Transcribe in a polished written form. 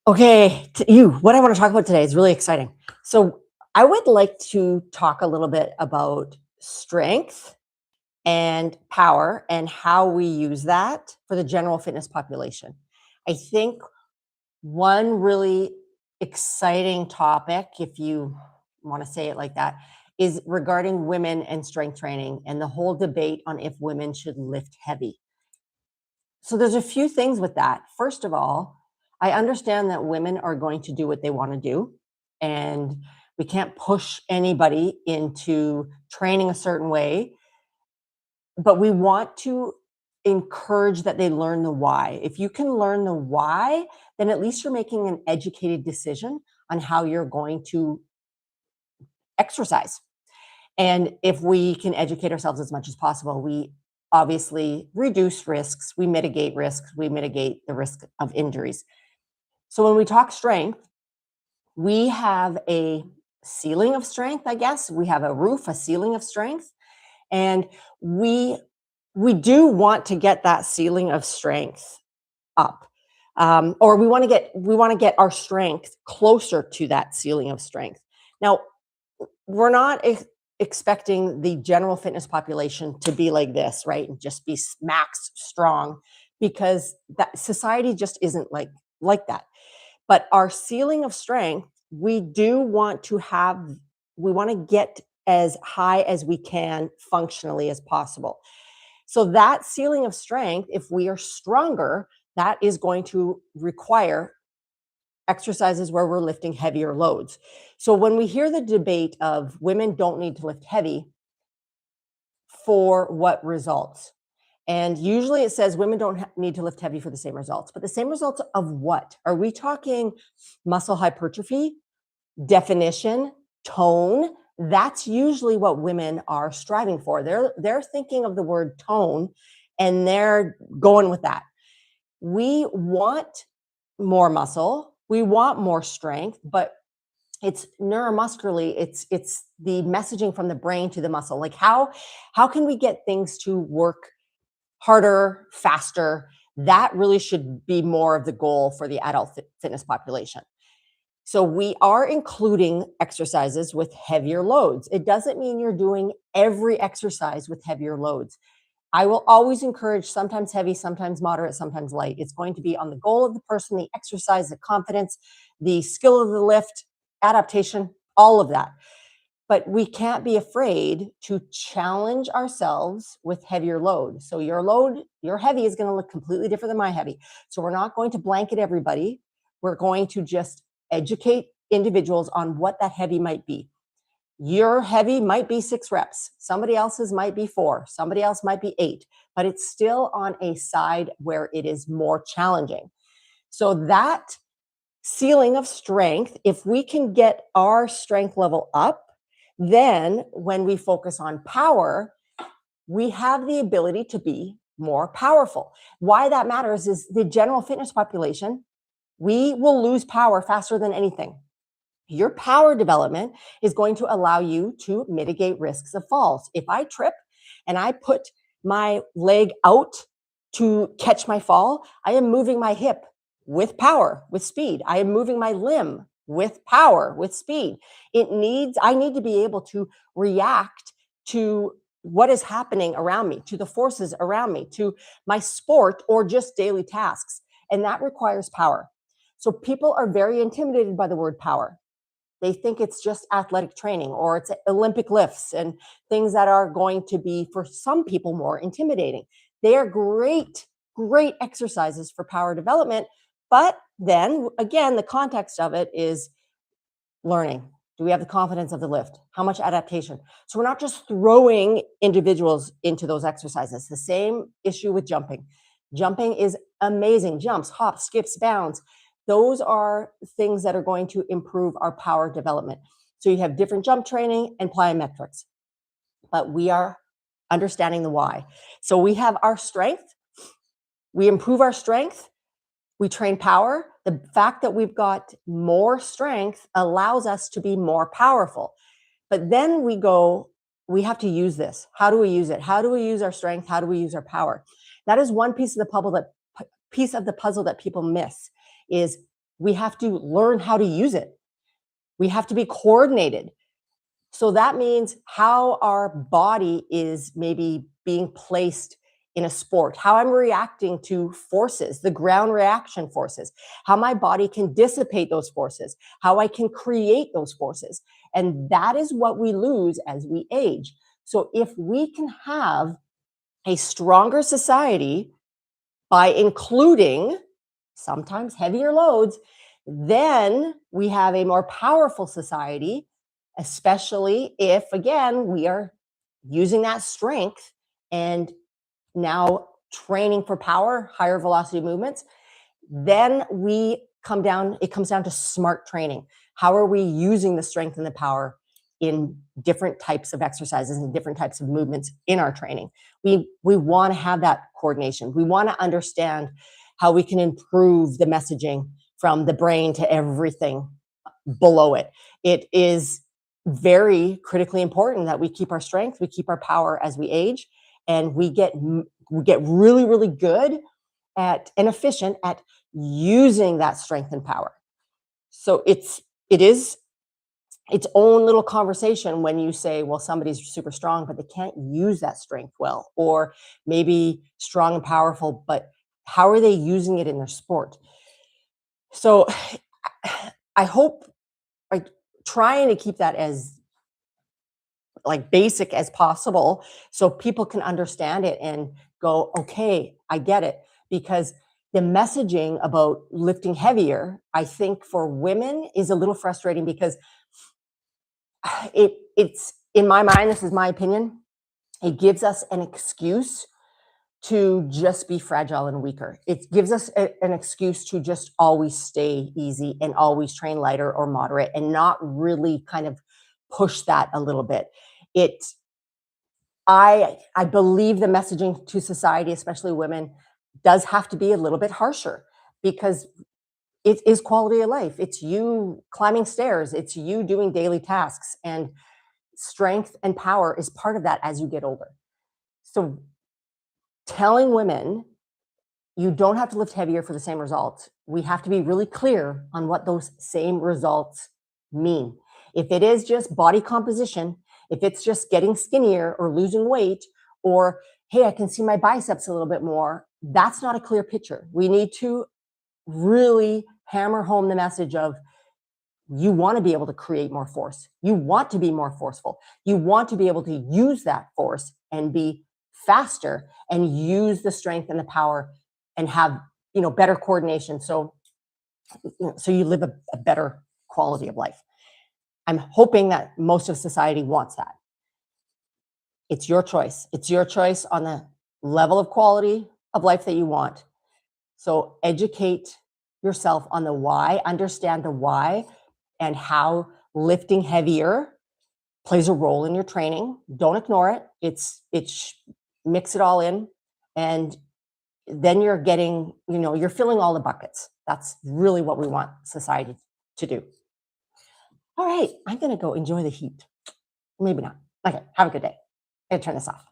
Okay, to you, what I want to talk about today is really exciting. So, I would like to talk a little bit about strength and power and how we use that for the general fitness population. I think one really exciting topic, if you want to say it like that, is regarding women and strength training and the whole debate on if women should lift heavy. So there's a few things with that. First of all, I understand that women are going to do what they want to do, and we can't push anybody into training a certain way, but we want to encourage that they learn the why. If you can learn the why, then at least you're making an educated decision on how you're going to exercise. And if we can educate ourselves as much as possible, we obviously reduce risks, we mitigate risks, we mitigate the risk of injuries. So when we talk strength, we have a ceiling of strength, I guess. We have a roof, a ceiling of strength, and we we do want to get that ceiling of strength up. Or we want to get our strength closer to that ceiling of strength. Now, we're not expecting the general fitness population to be like this, right? And just be max strong, because that society just isn't like that. But our ceiling of strength, we want to get as high as we can functionally as possible. So that ceiling of strength, if we are stronger, that is going to require exercises where we're lifting heavier loads. So when we hear the debate of women don't need to lift heavy, for what results? And usually it says women don't need to lift heavy for the same results. But the same results of what? Are we talking muscle hypertrophy, definition, tone? That's usually what women are striving for. They're thinking of the word tone and they're going with that. We want more muscle, we want more strength, but it's neuromuscularly, it's the messaging from the brain to the muscle. Like how can we get things to work harder, faster? That really should be more of the goal for the adult fitness population. So we are including exercises with heavier loads. It doesn't mean you're doing every exercise with heavier loads. I will always encourage sometimes heavy, sometimes moderate, sometimes light. It's going to be on the goal of the person, the exercise, the confidence, the skill of the lift, adaptation, all of that. But we can't be afraid to challenge ourselves with heavier load. So your heavy is going to look completely different than my heavy. So we're not going to blanket everybody. We're going to just educate individuals on what that heavy might be. Your heavy might be 6 reps. Somebody else's might be 4. Somebody else might be 8, but it's still on a side where it is more challenging. So that ceiling of strength, if we can get our strength level up, then when we focus on power, we have the ability to be more powerful. Why that matters is the general fitness population, we will lose power faster than anything. Your power development is going to allow you to mitigate risks of falls. If I trip and I put my leg out to catch my fall, I am moving my hip with power, with speed. I am moving my limb with power, with speed. I need to be able to react to what is happening around me, to the forces around me, to my sport or just daily tasks. And that requires power. So people are very intimidated by the word power. They think it's just athletic training or it's Olympic lifts and things that are going to be, for some people, more intimidating. They are great, great exercises for power development. But then again, the context of it is learning. Do we have the confidence of the lift? How much adaptation? So we're not just throwing individuals into those exercises. The same issue with jumping. Jumping is amazing. Jumps, hops, skips, bounds. Those are things that are going to improve our power development. So you have different jump training and plyometrics, but we are understanding the why. So we have our strength. We improve our strength. We train power. The fact that we've got more strength allows us to be more powerful. But then we have to use this. How do we use it? How do we use our strength? How do we use our power? That is one piece of the puzzle that people miss is we have to learn how to use it. We have to be coordinated. So that means how our body is maybe being placed in a sport, how I'm reacting to forces, the ground reaction forces, how my body can dissipate those forces, how I can create those forces. And that is what we lose as we age. So if we can have a stronger society by including sometimes heavier loads, then we have a more powerful society, especially if, again, we are using that strength and now training for power, higher velocity movements. Then it comes down to smart training. How are we using the strength and the power in different types of exercises and different types of movements in our training? We want to have that coordination. We want to understand how we can improve the messaging from the brain to everything below it. It is very critically important that we keep our strength, we keep our power as we age, and we get really, really good at and efficient at using that strength and power. So it is its own little conversation when you say, well, somebody's super strong, but they can't use that strength well, or maybe strong and powerful, but how are they using it in their sport? So I hope, like, trying to keep that as like basic as possible so people can understand it and go, okay, I get it. Because the messaging about lifting heavier, I think for women is a little frustrating because it's in my mind, this is my opinion, it gives us an excuse to just be fragile and weaker. It gives us an excuse to just always stay easy and always train lighter or moderate and not really kind of push that a little bit. It I believe the messaging to society, especially women, does have to be a little bit harsher because it is quality of life. It's you climbing stairs, it's you doing daily tasks, and strength and power is part of that as you get older. So telling women you don't have to lift heavier for the same results. We have to be really clear on what those same results mean. If it is just body composition, if it's just getting skinnier or losing weight, or hey, I can see my biceps a little bit more, that's not a clear picture. We need to really hammer home the message of you want to be able to create more force. You want to be more forceful. You want to be able to use that force and be faster and use the strength and the power and have, better coordination. So you live a better quality of life. I'm hoping that most of society wants that. It's your choice. It's your choice on the level of quality of life that you want. So educate yourself on the why, understand the why, and how lifting heavier plays a role in your training. Don't ignore it. Mix it all in, and then you're getting, you're filling all the buckets. That's really what we want society to do. All right, I'm going to go enjoy the heat. Maybe not. Okay, have a good day. I'm going to turn this off.